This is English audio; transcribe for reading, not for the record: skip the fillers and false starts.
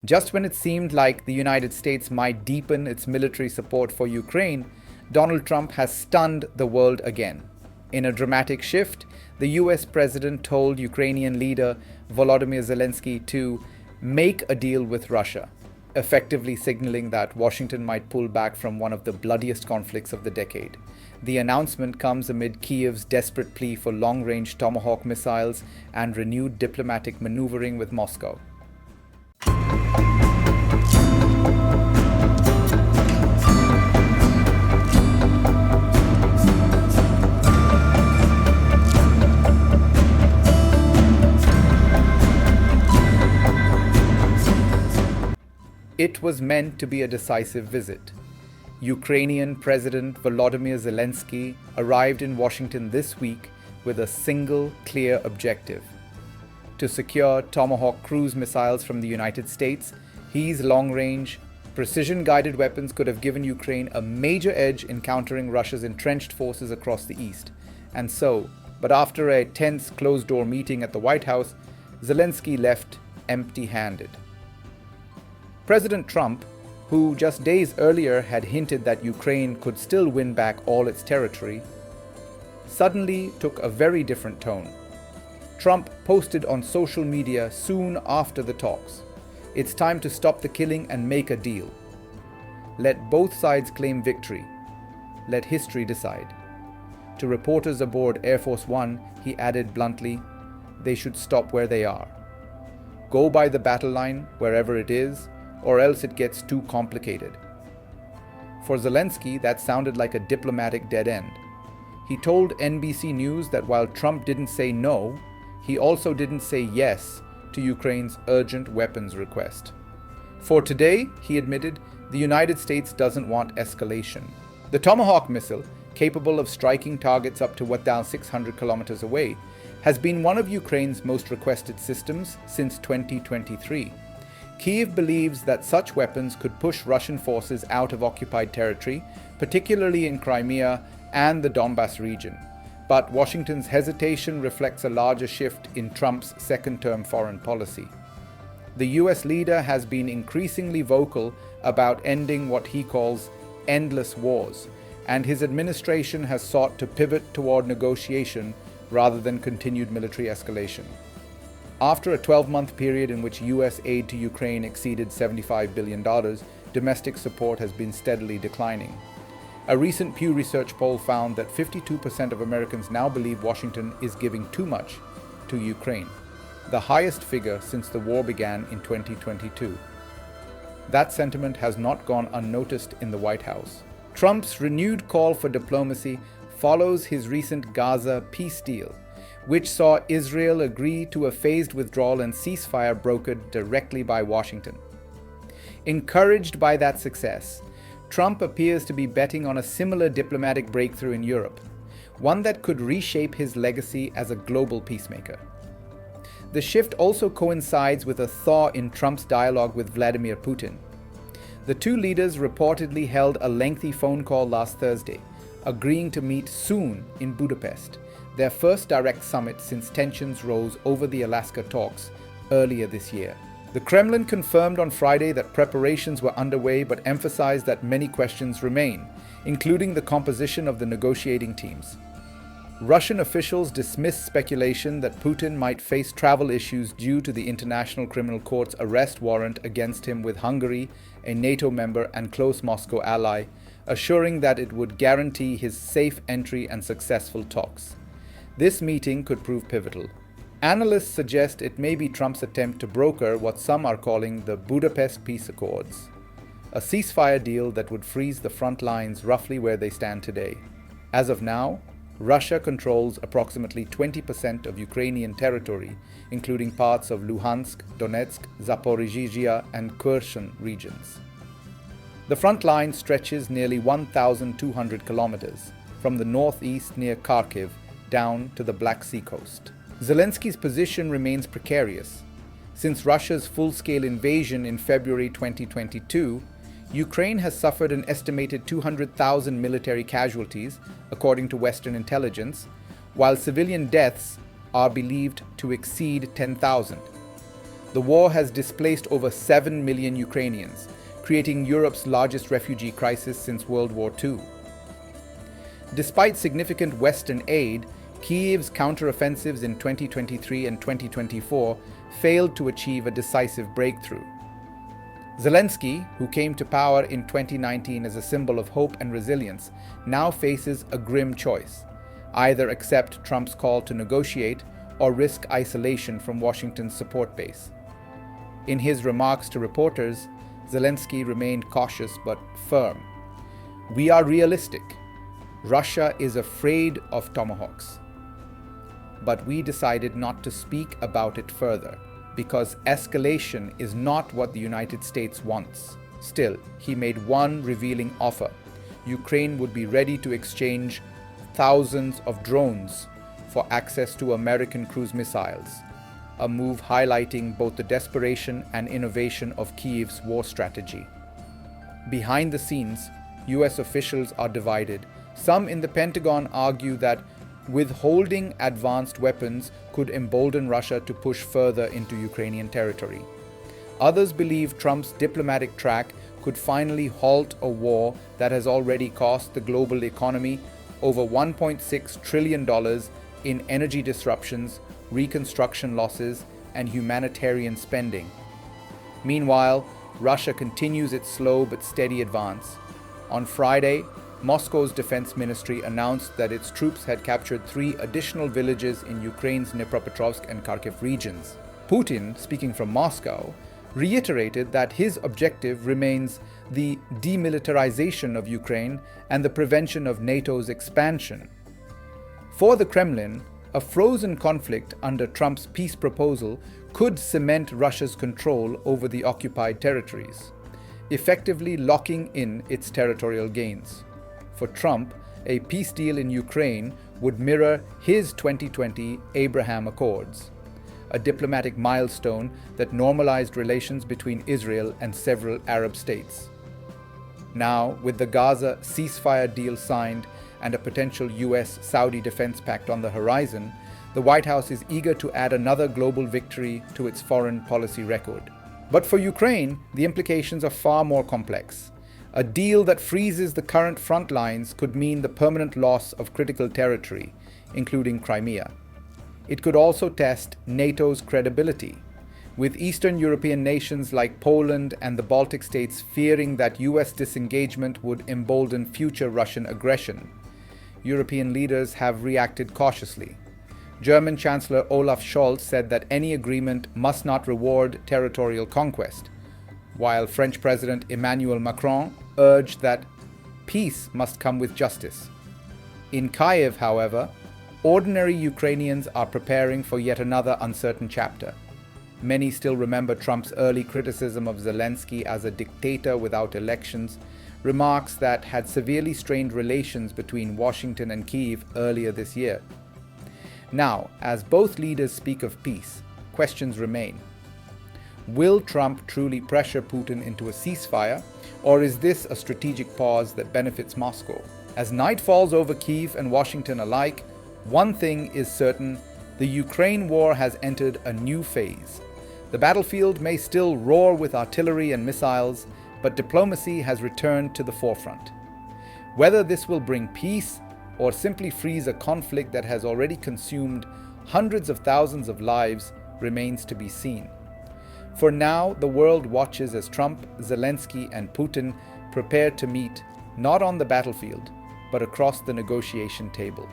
Just when it seemed like the United States might deepen its military support for Ukraine, Donald Trump has stunned the world again. In a dramatic shift, the US president told Ukrainian leader Volodymyr Zelensky to make a deal with Russia, effectively signaling that Washington might pull back from one of the bloodiest conflicts of the decade. The announcement comes amid Kyiv's desperate plea for long-range Tomahawk missiles and renewed diplomatic maneuvering with Moscow. It was meant to be a decisive visit. Ukrainian President Volodymyr Zelensky arrived in Washington this week with a single clear objective: to secure Tomahawk cruise missiles from the United States. These long-range, precision-guided weapons could have given Ukraine a major edge in countering Russia's entrenched forces across the east. But after a tense closed-door meeting at the White House, Zelensky left empty-handed. President Trump, who just days earlier had hinted that Ukraine could still win back all its territory, suddenly took a very different tone. Trump posted on social media soon after the talks, "It's time to stop the killing and make a deal. Let both sides claim victory. Let history decide." To reporters aboard Air Force One, he added bluntly, "They should stop where they are. Go by the battle line, wherever it is, or else it gets too complicated." For Zelensky, that sounded like a diplomatic dead end. He told NBC News that while Trump didn't say no, he also didn't say yes to Ukraine's urgent weapons request. For today, he admitted, the United States doesn't want escalation. The Tomahawk missile, capable of striking targets up to 1,600 kilometers away, has been one of Ukraine's most requested systems since 2023. Kyiv believes that such weapons could push Russian forces out of occupied territory, particularly in Crimea and the Donbas region. But Washington's hesitation reflects a larger shift in Trump's second-term foreign policy. The US leader has been increasingly vocal about ending what he calls endless wars, and his administration has sought to pivot toward negotiation rather than continued military escalation. After a 12-month period in which US aid to Ukraine exceeded $75 billion, domestic support has been steadily declining. A recent Pew Research poll found that 52% of Americans now believe Washington is giving too much to Ukraine, the highest figure since the war began in 2022. That sentiment has not gone unnoticed in the White House. Trump's renewed call for diplomacy follows his recent Gaza peace deal, which saw Israel agree to a phased withdrawal and ceasefire brokered directly by Washington. Encouraged by that success, Trump appears to be betting on a similar diplomatic breakthrough in Europe, one that could reshape his legacy as a global peacemaker. The shift also coincides with a thaw in Trump's dialogue with Vladimir Putin. The two leaders reportedly held a lengthy phone call last Thursday, agreeing to meet soon in Budapest, their first direct summit since tensions rose over the Alaska talks earlier this year. The Kremlin confirmed on Friday that preparations were underway but emphasized that many questions remain, including the composition of the negotiating teams. Russian officials dismissed speculation that Putin might face travel issues due to the International Criminal Court's arrest warrant against him with Hungary, a NATO member and close Moscow ally, assuring that it would guarantee his safe entry and successful talks. This meeting could prove pivotal. Analysts suggest it may be Trump's attempt to broker what some are calling the Budapest Peace Accords, a ceasefire deal that would freeze the front lines roughly where they stand today. As of now, Russia controls approximately 20% of Ukrainian territory, including parts of Luhansk, Donetsk, Zaporizhzhia, and Kherson regions. The front line stretches nearly 1,200 kilometers, from the northeast near Kharkiv down to the Black Sea coast. Zelensky's position remains precarious. Since Russia's full-scale invasion in February 2022, Ukraine has suffered an estimated 200,000 military casualties, according to Western intelligence, while civilian deaths are believed to exceed 10,000. The war has displaced over 7 million Ukrainians, creating Europe's largest refugee crisis since World War II. Despite significant Western aid, Kyiv's counteroffensives in 2023 and 2024 failed to achieve a decisive breakthrough. Zelensky, who came to power in 2019 as a symbol of hope and resilience, now faces a grim choice: either accept Trump's call to negotiate or risk isolation from Washington's support base. In his remarks to reporters, Zelensky remained cautious but firm. "We are realistic. Russia is afraid of Tomahawks. But we decided not to speak about it further, because escalation is not what the United States wants." Still, he made one revealing offer: Ukraine would be ready to exchange thousands of drones for access to American cruise missiles, a move highlighting both the desperation and innovation of Kyiv's war strategy. Behind the scenes, US officials are divided. Some in the Pentagon argue that withholding advanced weapons could embolden Russia to push further into Ukrainian territory. Others believe Trump's diplomatic track could finally halt a war that has already cost the global economy over $1.6 trillion in energy disruptions, reconstruction losses, and humanitarian spending. Meanwhile, Russia continues its slow but steady advance. On Friday, Moscow's defense ministry announced that its troops had captured 3 additional villages in Ukraine's Dnipropetrovsk and Kharkiv regions. Putin, speaking from Moscow, reiterated that his objective remains the demilitarization of Ukraine and the prevention of NATO's expansion. For the Kremlin, a frozen conflict under Trump's peace proposal could cement Russia's control over the occupied territories, effectively locking in its territorial gains. For Trump, a peace deal in Ukraine would mirror his 2020 Abraham Accords, a diplomatic milestone that normalized relations between Israel and several Arab states. Now, with the Gaza ceasefire deal signed and a potential US-Saudi defense pact on the horizon, the White House is eager to add another global victory to its foreign policy record. But for Ukraine, the implications are far more complex. A deal that freezes the current front lines could mean the permanent loss of critical territory, including Crimea. It could also test NATO's credibility, with Eastern European nations like Poland and the Baltic states fearing that US disengagement would embolden future Russian aggression. European leaders have reacted cautiously. German Chancellor Olaf Scholz said that any agreement must not reward territorial conquest, while French President Emmanuel Macron urged that peace must come with justice. In Kyiv, however, ordinary Ukrainians are preparing for yet another uncertain chapter. Many still remember Trump's early criticism of Zelensky as a dictator without elections, remarks that had severely strained relations between Washington and Kyiv earlier this year. Now, as both leaders speak of peace, questions remain. Will Trump truly pressure Putin into a ceasefire, or is this a strategic pause that benefits Moscow? As night falls over Kyiv and Washington alike, one thing is certain: the Ukraine war has entered a new phase. The battlefield may still roar with artillery and missiles, but diplomacy has returned to the forefront. Whether this will bring peace or simply freeze a conflict that has already consumed hundreds of thousands of lives remains to be seen. For now, the world watches as Trump, Zelensky, and Putin prepare to meet not on the battlefield, but across the negotiation table.